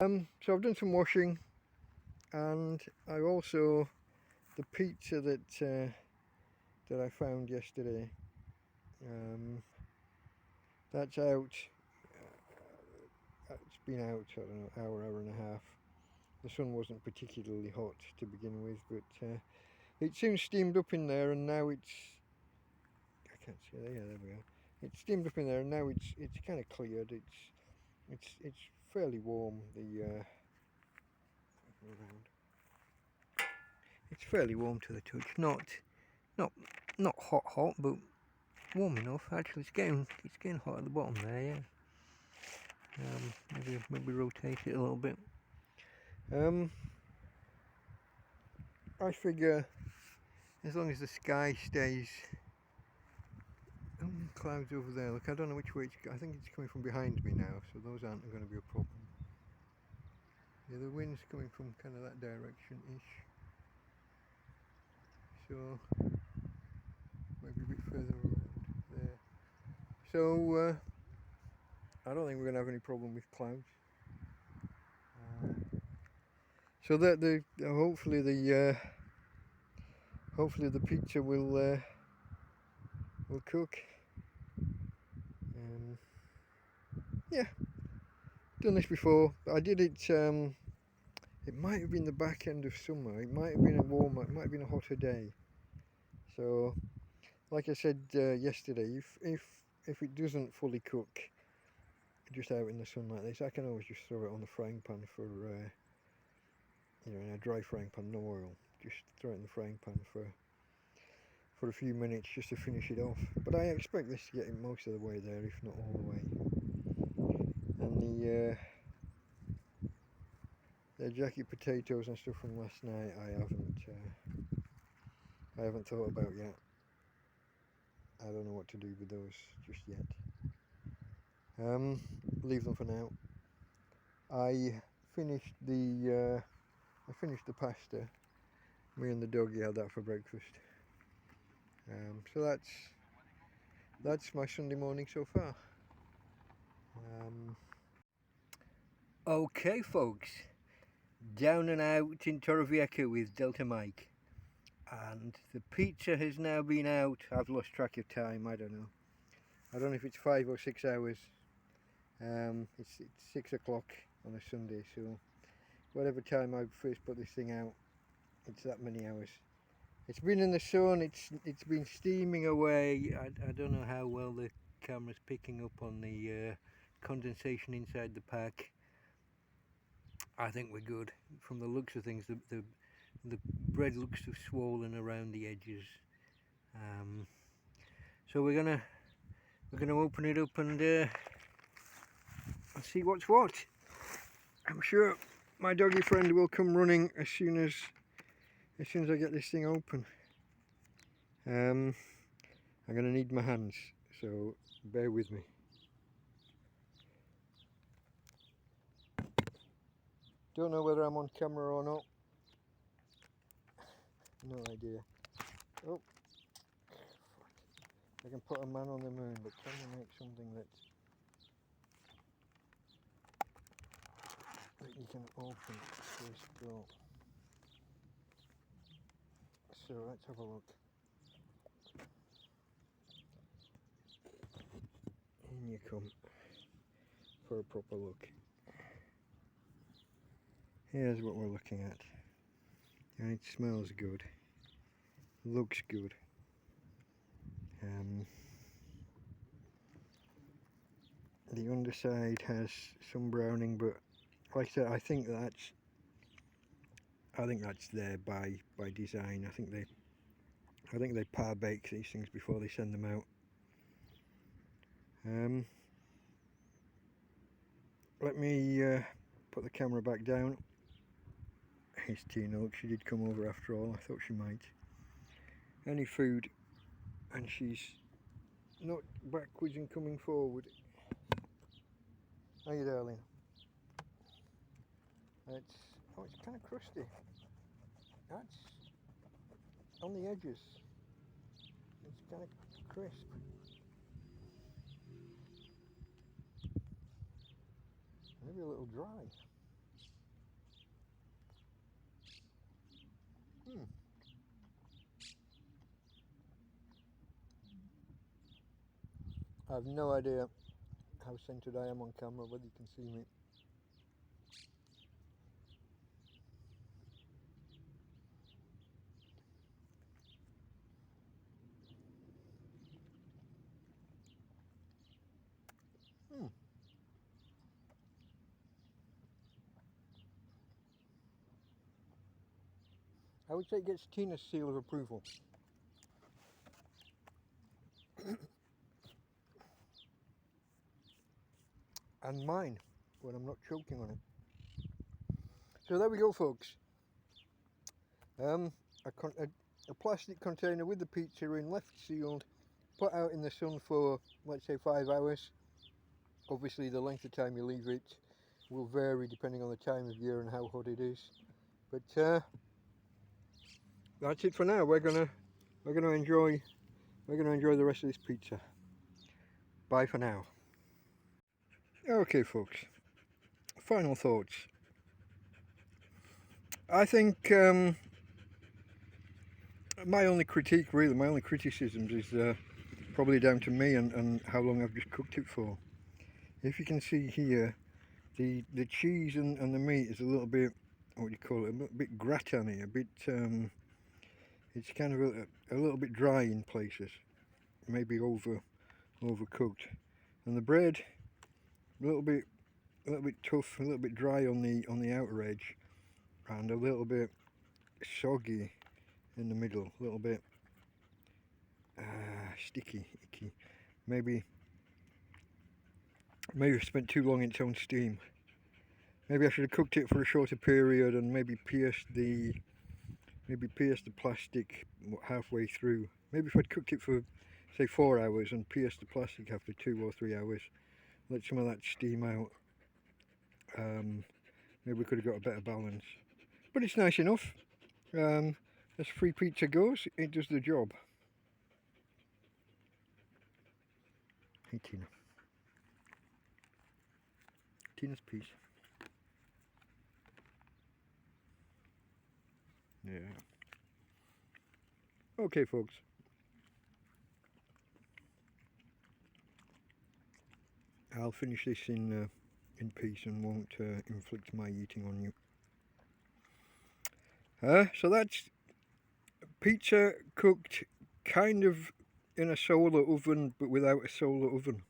So I've done some washing, and I also the pizza that I found yesterday. Um, that's out. It's been out, I don't know, hour and a half. The sun wasn't particularly hot to begin with, but it soon steamed up in there, and now it's. I can't see there. Yeah, there we are. It's steamed up in there, and now it's kind of cleared. It's fairly warm. Around. It's fairly warm to the touch. Not not hot, but warm enough. Actually, it's getting hot at the bottom there. Yeah. Maybe rotate it a little bit. I figure as long as the sky stays. Clouds over there. Look, I don't know which way I think it's coming from behind me now, so those aren't going to be a problem. Yeah, the wind's coming from kind of that direction-ish. So, maybe a bit further around there. So, I don't think we're going to have any problem with clouds. So that hopefully the pizza will cook. Yeah, done this before. I did it. It might have been the back end of summer. It might have been it might have been a hotter day. So, like I said yesterday, if it doesn't fully cook just out in the sun like this, I can always just throw it on the frying pan for in a dry frying pan, no oil. Just throw it in the frying pan for a few minutes just to finish it off. But I expect this to get it most of the way there, if not all the way. And the jacket potatoes and stuff from last night, I haven't thought about yet. I don't know what to do with those just yet. Leave them for now. I finished the pasta. Me and the doggy had that for breakfast. So that's my Sunday morning so far. Okay, folks, down and out in Torrevieja with Delta Mike, and the pizza has now been out. I've lost track of time. I don't know if it's 5 or 6 hours. It's 6 o'clock on a Sunday, so whatever time I first put this thing out, it's that many hours. It's been in the sun. It's been steaming away. I don't know how well the camera's picking up on the condensation inside the pack. I think we're good from the looks of things. The bread looks to have swollen around the edges. So we're gonna open it up and see what's what. I'm sure my doggy friend will come running as soon as I get this thing open. I'm gonna need my hands, so bear with me. Don't know whether I'm on camera or not. No idea. Oh, I can put a man on the moon, but can I make something that you can open first go? So let's have a look. In you come for a proper look. Here's what we're looking at. And it smells good. Looks good. The underside has some browning, but like I said, I think that's there by design. I think they par bake these things before they send them out. Let me put the camera back down. Here's Tina. Look, she did come over after all. I thought she might. Any food, and she's not backwards and coming forward. How you, darling? It's kind of crusty. That's on the edges. It's kind of crisp. Maybe a little dry. I have no idea how centered I am on camera, whether you can see me. I would say it gets Tina's seal of approval. And mine, when I'm not choking on it. So there we go, folks. A plastic container with the pizza in, left sealed, put out in the sun for, let's say, 5 hours. Obviously the length of time you leave it will vary depending on the time of year and how hot it is. But that's it for now. We're gonna enjoy the rest of this pizza. Bye for now. Okay, folks. Final thoughts. I think my only critique, really, my only criticisms is probably down to me and how long I've just cooked it for. If you can see here, the cheese and the meat is a little bit, what do you call it, a bit gratiny, a bit, it's kind of a little bit dry in places, maybe overcooked. And the bread, a little bit tough, a little bit dry on the outer edge, and a little bit soggy in the middle, a little bit sticky, icky. Maybe I spent too long in its own steam. Maybe I should have cooked it for a shorter period and maybe pierced the plastic halfway through. Maybe if I'd cooked it for, say, 4 hours and pierced the plastic after 2 or 3 hours, let some of that steam out, maybe we could have got a better balance. But it's nice enough. As free pizza goes, it does the job. Hey Tina. Tina's piece. Yeah. Okay, folks. I'll finish this in peace and won't inflict my eating on you. So that's pizza cooked kind of in a solar oven, but without a solar oven.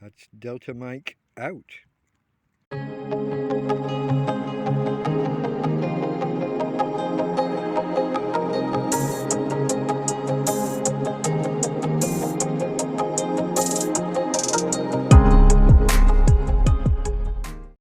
That's Delta Mike out.